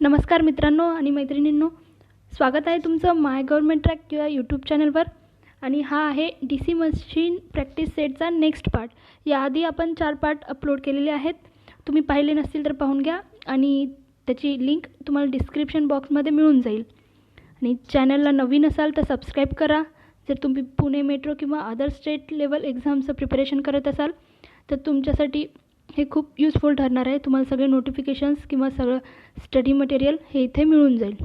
नमस्कार मित्रांनो आणि मैत्रिणींनो, स्वागत आहे तुमचं माय गव्हर्नमेंट ट्रॅक या यूट्यूब चॅनलवर. आणि हा आहे DC मशीन प्रॅक्टिस सेटचा नेक्स्ट पार्ट. याआधी आपण 4 पार्ट अपलोड केलेले आहेत. तुम्ही पाहिले नसतील तर पाहून घ्या आणि त्याची लिंक तुम्हाला डिस्क्रिप्शन बॉक्समध्ये मिळून जाईल. आणि चॅनलला नवीन असाल तर सबस्क्राईब करा. जर तुम्ही पुणे मेट्रो किंवा अदर स्टेट लेवल एक्झामचं प्रिपरेशन करत असाल तर तुमच्यासाठी हे खूप यूजफुल ठरणार आहे. तुम्हाला सगळे नोटिफिकेशन्स किंवा सगळं स्टडी मटेरियल हे इथे मिळून जाईल.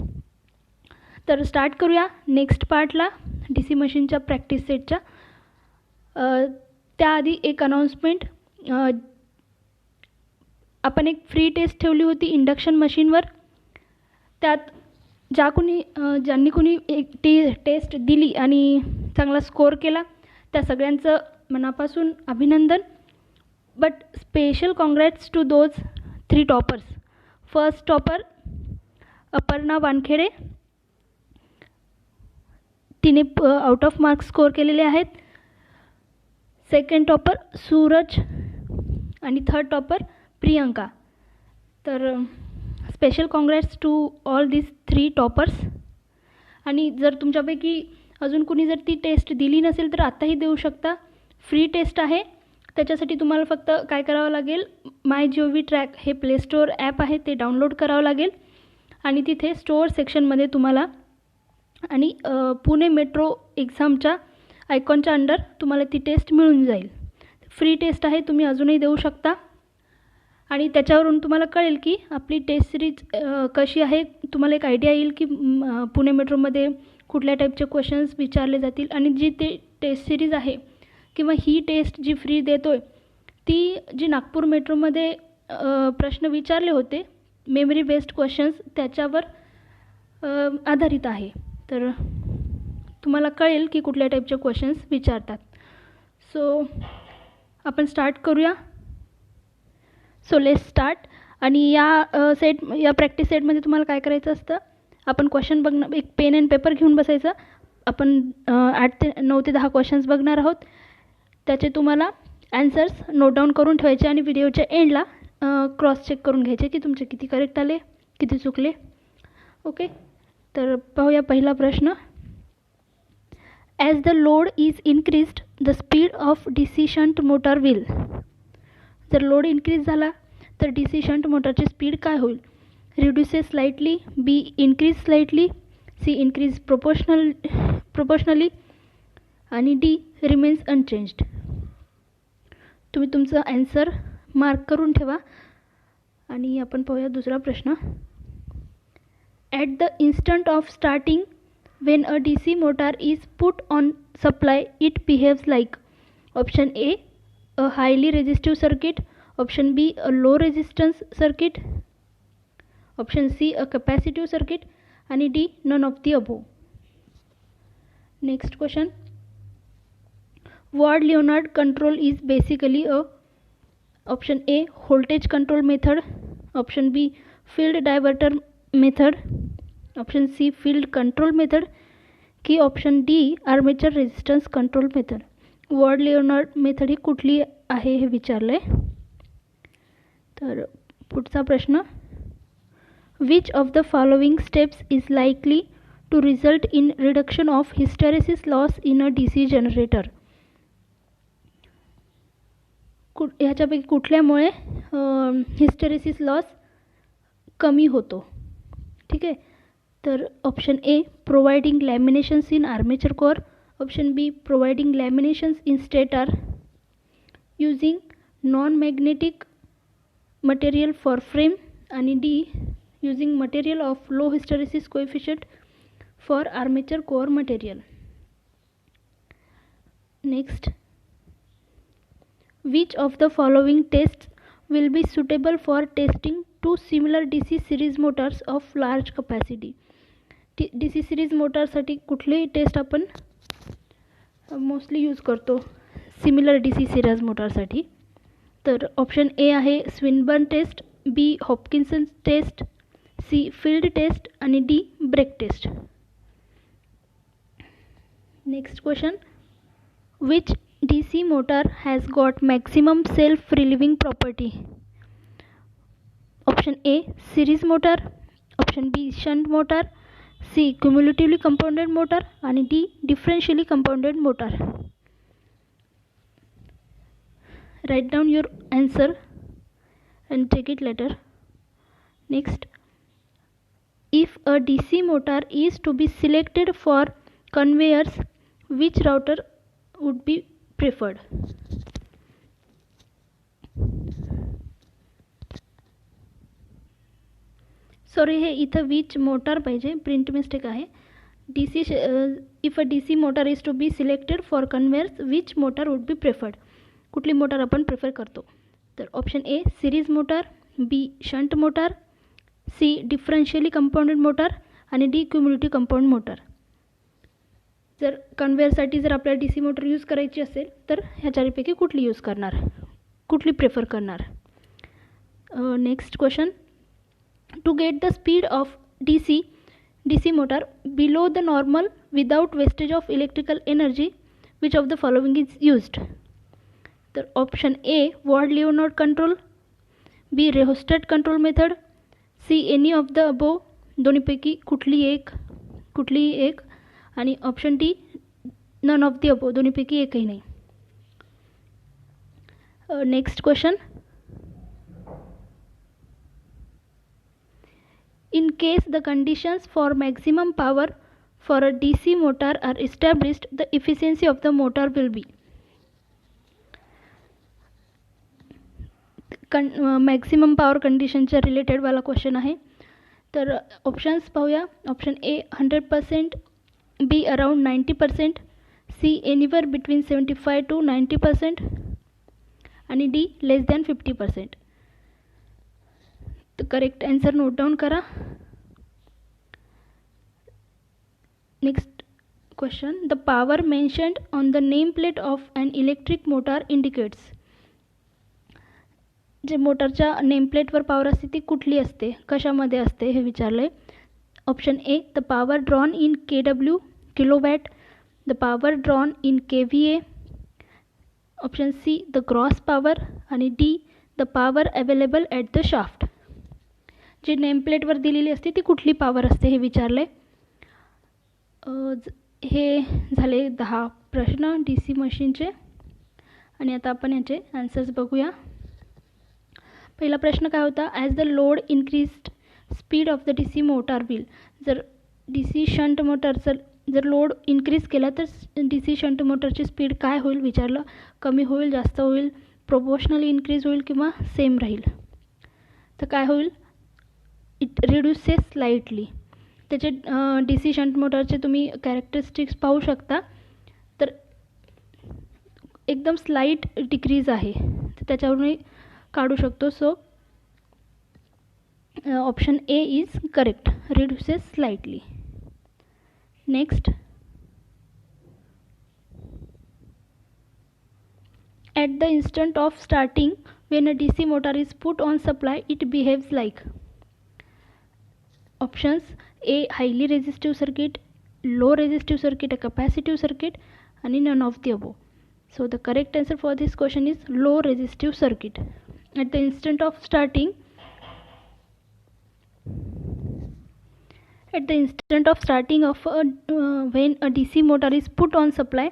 तर स्टार्ट करूया नेक्स्ट पार्टला DC मशीनच्या प्रॅक्टिस सेटच्या. त्याआधी एक अनाऊन्समेंट. आपण एक फ्री टेस्ट ठेवली होती इंडक्शन मशीनवर. त्यात ज्यांनी कोणी एक टेस्ट दिली आणि चांगला स्कोअर केला त्या सगळ्यांचं मनापासून अभिनंदन. But special congrats to those 3 toppers. First topper Aparna Wankhede, तिने आउट ऑफ मार्क्स स्कोअर केलेले आहेत. सेकंड टॉपर सूरज आणि थर्ड टॉपर प्रियंका. तर special congrats to all this 3 toppers. आणि जर तुमच्यापैकी अजून कुणी जर ती टेस्ट दिली नसेल तर आत्ताही देऊ शकता. फ्री टेस्ट आहे. त्याच्यासाठी तुम्हाला फक्त काय करावं लागेल, MyGov ट्रॅक हे प्ले स्टोअर ॲप आहे ते डाउनलोड करावं लागेल आणि तिथे स्टोअर सेक्शनमध्ये तुम्हाला आणि पुणे मेट्रो एक्झामच्या आयकॉनच्या अंडर तुम्हाला ती टेस्ट मिळून जाईल. फ्री टेस्ट आहे, तुम्ही अजूनही देऊ शकता. आणि त्याच्यावरून तुम्हाला कळेल की आपली टेस्ट सिरीज कशी आहे. तुम्हाला एक आयडिया येईल की पुणे मेट्रोमध्ये कुठल्या टाईपचे क्वेश्चन्स विचारले जातील. आणि जी ते टेस्ट सिरीज आहे किंवा ही टेस्ट जी फ्री देतो आहे ती जी नागपूर मेट्रोमध्ये प्रश्न विचारले होते मेमरी बेस्ड क्वेश्चन्स त्याच्यावर आधारित आहे. तर तुम्हाला कळेल की कुठल्या टाईपचे क्वेश्चन्स विचारतात. सो आपण स्टार्ट करूया. So let's start. आणि या प्रॅक्टिस सेटमध्ये तुम्हाला काय करायचं असतं, आपण क्वेश्चन बघणं, एक पेन अँड पेपर घेऊन बसायचं. आपण 9 ते 10 क्वेश्चन्स बघणार आहोत. त्याचे तुम्हाला ॲन्सर्स नोट डाऊन करून ठेवायचे आणि व्हिडिओच्या एंडला क्रॉस चेक करून घ्यायचे की तुमचे किती करेक्ट आले, किती चुकले. ओके, तर पाहूया पहिला प्रश्न. As the load is increased the speed of DC shunt motor will. जर लोड इन्क्रीज झाला तर DC शंट मोटरची स्पीड काय होईल? Reduces slightly, B increase slightly, C increase proportionally आणि D रिमेन्स अनचेंज्ड. तुम्ही तुमचं ॲन्सर मार्क करून ठेवा. आणि आपण पाहूया दुसरा प्रश्न. At the instant of starting when a DC motor is put on supply it behaves like. Option A a highly resistive circuit, option B a low resistance circuit, option C a capacitive circuit आणि D none of the above. Next question. Ward-Leonard control is basically a option A voltage control method, option B field diverter method, option C field control method की option D armature resistance control method. Ward-Leonard method ही कुठली आहे हे विचारलंय. तर पुढचा प्रश्न. Which of the following steps is likely to result in reduction of hysteresis loss in a DC generator? ह्याच्यापैकी कुठल्यामुळे हिस्टेरेसिस लॉस कमी होतो? ठीक आहे. तर option A providing laminations in armature core, option B providing laminations in stator, using non magnetic material for frame आणि D using material of low hysteresis coefficient for armature core material. Next. Which of the following tests will be suitable for testing two similar DC series motors of large capacity? DC series मोटरसाठी कुठली test आपण mostly use करतो similar DC series मोटरसाठी? तर option A आहे Swinburne test, B Hopkinson test, C field test आणि D brake test. Next question. Which DC motor has got maximum self-relieving property? Option A series motor, option B shunt motor, C cumulatively compounded motor आणि D differentially compounded motor. Write down your answer and take it later. Next, if a DC motor is to be selected for conveyors, which router would be preferred? Sorry, हे इथं which motor पाहिजे, print mistake आहे. DC if a DC motor is to be selected for conveyors, which motor would be preferred? कुठली मोटार आपण prefer करतो? तर option A series motor, B shunt motor, C differentially compounded motor आणि D cumulative compound motor. जर कन्वेयरसाठी जर आपल्याला DC मोटर यूज करायची असेल तर ह्या चारपैकी कुठली यूज करणार, कुठली प्रेफर करणार? Next question, to get the speed of DC motor below the normal without wastage of electrical energy, which of the following is used? तर option A Ward Leonard control, B rheostat control method, C any of the above, दोन्हीपैकी कुठलीही एक आणि option D none of the above, दोन्हीपैकी एकही नाही. Next question, in case the conditions for maximum power for a DC motor are established, the efficiency of the motor will be? Maximum power कंडिशनच्या related वाला question आहे. तर options पाहूया. Option A 100%, B around 90%, C anywhere between 75 to 90% आणि D less than 50%. तर correct answer note down करा. Next question, the power mentioned on the name plate of an electric motor indicates. जे मोटरच्या name प्लेटवर power असते ती कुठली असते, कशामध्ये असते हे विचारलं आहे. Option A the power drawn in KW kilowatt, the power drawn in KVA, option C the gross power आणि D the power available at the shaft. जी नेमप्लेटवर दिलेली असते ती कुठली पॉवर असते हे विचारले. हे झाले 10 प्रश्न DC मशीनचे आणि आता आपण याचे आन्सर्स बघूया. पहिला प्रश्न काय होता, as the load increased speed of the DC motor will. जर DC शंट मोटरचं जर लोड इन्क्रीज केला तर DC शंट मोटरची स्पीड काय होईल विचारलं. कमी होईल, जास्त होईल, प्रोपोर्शनली इन्क्रीज होईल किंवा सेम राहील. तर काय होईल, इट रिड्यूसेस स्लाइटली. त्याचे DC शंट मोटरचे तुम्ही कॅरेक्टरिस्टिक्स पाहू शकता. तर एकदम स्लाइट डिक्रीज आहे, तर त्याच्यावरून काढू शकतो. So option A is correct, reduces slightly. Next, at the instant of starting when a DC motor is put on supply it behaves like. Options A highly resistive circuit, low resistive circuit, a capacitive circuit and none of the above. So the correct answer for this question is low resistive circuit. At the instant of starting of when a DC motor is put on supply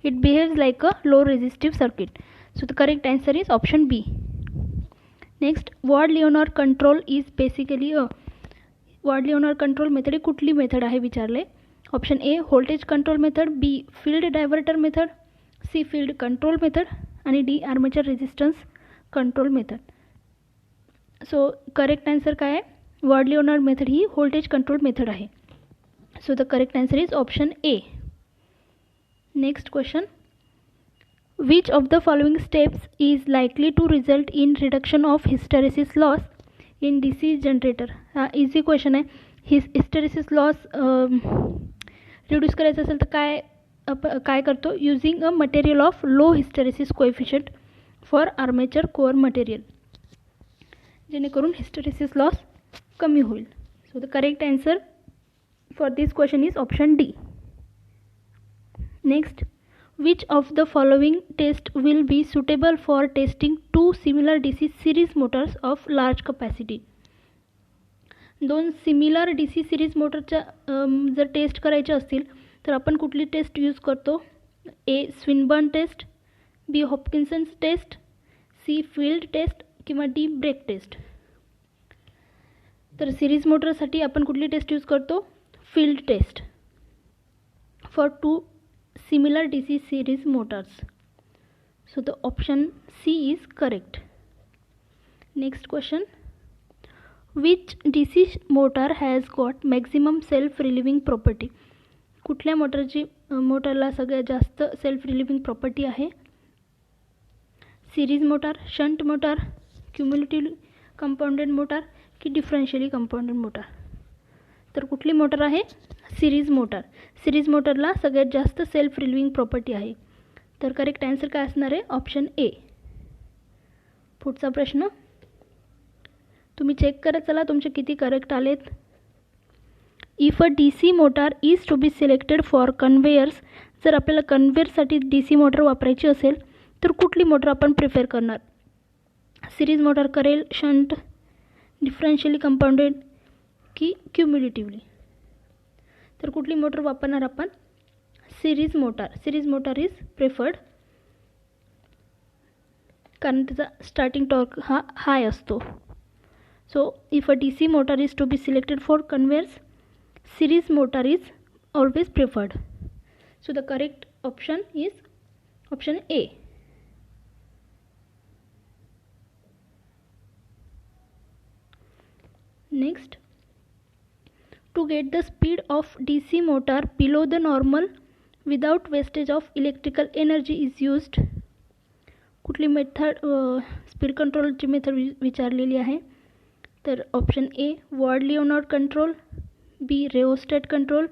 it behaves like a low resistive circuit. So the correct answer is option B. Next, Ward Leonard control is basically a. Ward Leonard control method ही कुठली method आहे विचारले. Option A voltage control method, B field diverter method, C field control method आणि D armature resistance control method. So correct answer काय आहे, Ward Leonard method ही voltage control method आहे. So the correct answer is option A. Next question, which of the following steps is likely to result in reduction of hysteresis loss in DC generator? हा easy question आहे. Hysteresis loss reduce करायचं असेल तर काय करतो, using a material of low hysteresis coefficient for armature core material, जेणेकरून hysteresis loss कमी होईल. So the correct answer for this question is option D. Next, which of the following test will be suitable for testing two similar DC series motors of large capacity? दोन similar DC series मोटरच्या जर taste करायच्या असतील तर आपण कुठली test use करतो? A Swinburne test, B Hopkinson test, C field test किंवा डी ब्रेक टेस्ट. तर सिरीज मोटरसाठी आपण कुठली टेस्ट यूज करतो? Field test for 2 similar DC series motors. So the option C is correct. Next question. Which DC motor has got maximum self-relieving property? कुठल्या मोटरला सगळ्यात जास्त सेल्फ रिलिव्हिंग प्रॉपर्टी आहे? Series motor, shunt motor, cumulative compounded motor की डिफरन्शियली compounded motor? तर कुठली motor आहे? Series motor. Series मोटरला सगळ्यात जास्त सेल्फ रिलिव्हिंग प्रॉपर्टी आहे. तर करेक्ट आन्सर काय असणार आहे? ऑप्शन ए. पुढचा प्रश्न तुम्ही चेक करत चला तुमचे किती करेक्ट आलेत. If a DC motor is to be selected for conveyors, जर आपल्याला कन्व्हेयरसाठी DC मोटर वापरायची असेल तर कुठली मोटर आपण प्रिफर करणार? सिरीज मोटर करेल, शंट, डिफरन्शियली कंपाऊंडेड की क्युम्युलेटिव्हली? तर कुठली मोटर वापरणार आपण? Series motor. Series motor is preferred कारण त्याचा स्टार्टिंग टॉर्क हा हाय असतो. So if a DC motor is to be selected for conveyors, series motor is always preferred. So the correct option is option A. Next, to get the speed of DC motor below the normal without wastage of electrical energy is used. कुठली method speed कंट्रोलची method विचारलेली आहे? तर option A Ward Leonard control, B rheostat control,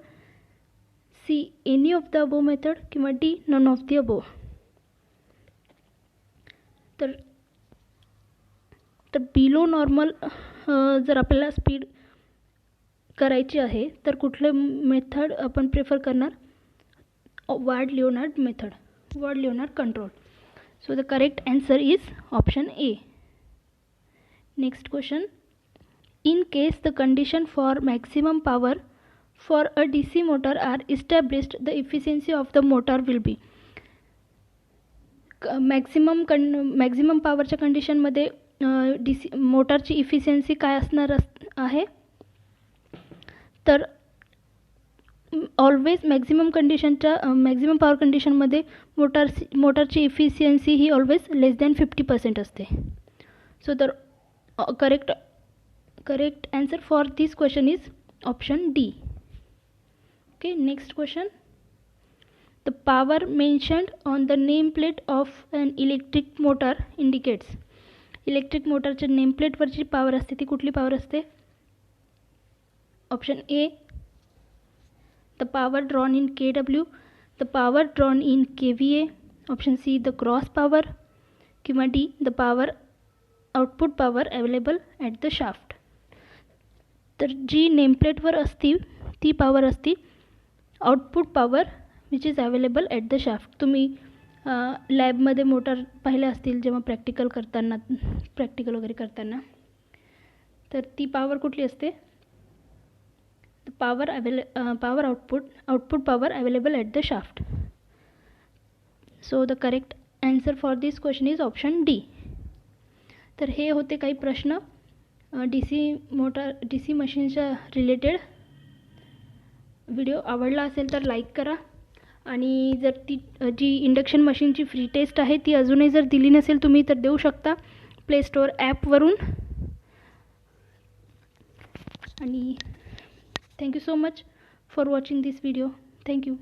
C any of the above method किंवा D none of the above? तर below normal जर आपल्याला speed करायची आहे तर कुठले मेथड आपण प्रिफर करणार? Ward Leonard method, Ward Leonard control. So the correct answer is option A. Next question. In case the condition for maximum power for a DC motor are established, the efficiency of the motor will be. Maximum पॉवरच्या कंडिशनमध्ये DC मोटरची efficiency काय असणार आहे? तर always maximum power कंडिशनमध्ये मोटरची efficiency ही always लेस than 50% असते. सो तर correct answer for this question is option D. Okay, next question. The power mentioned on the nameplate of an electric motor indicates. Electric मोटरच्या नेमप्लेटवर जी पॉवर असते ती कुठली पॉवर असते? Option A the power drawn in KW, the power drawn in KVA, option C the cross power किंवा D the power output power available at the shaft. तर जी नेमप्लेटवर असती ती पॉवर असती output power which is available at the shaft. तुम्ही लॅबमध्ये motor पाहिले असतील जेव्हा प्रॅक्टिकल वगैरे करताना, तर ती पॉवर कुठली असते? Power output power available at the shaft. So the correct answer for this question is option D. तर हे होते काही प्रश्न DC मशीनच्या रिलेटेड. व्हिडिओ आवडला असेल तर लाईक करा आणि जर जी इंडक्शन मशीनची फ्री टेस्ट आहे ती अजूनही जर दिली नसेल तुम्ही तर देऊ शकता प्ले स्टोअर ॲपवरून. आणि thank you so much for watching this video. Thank you.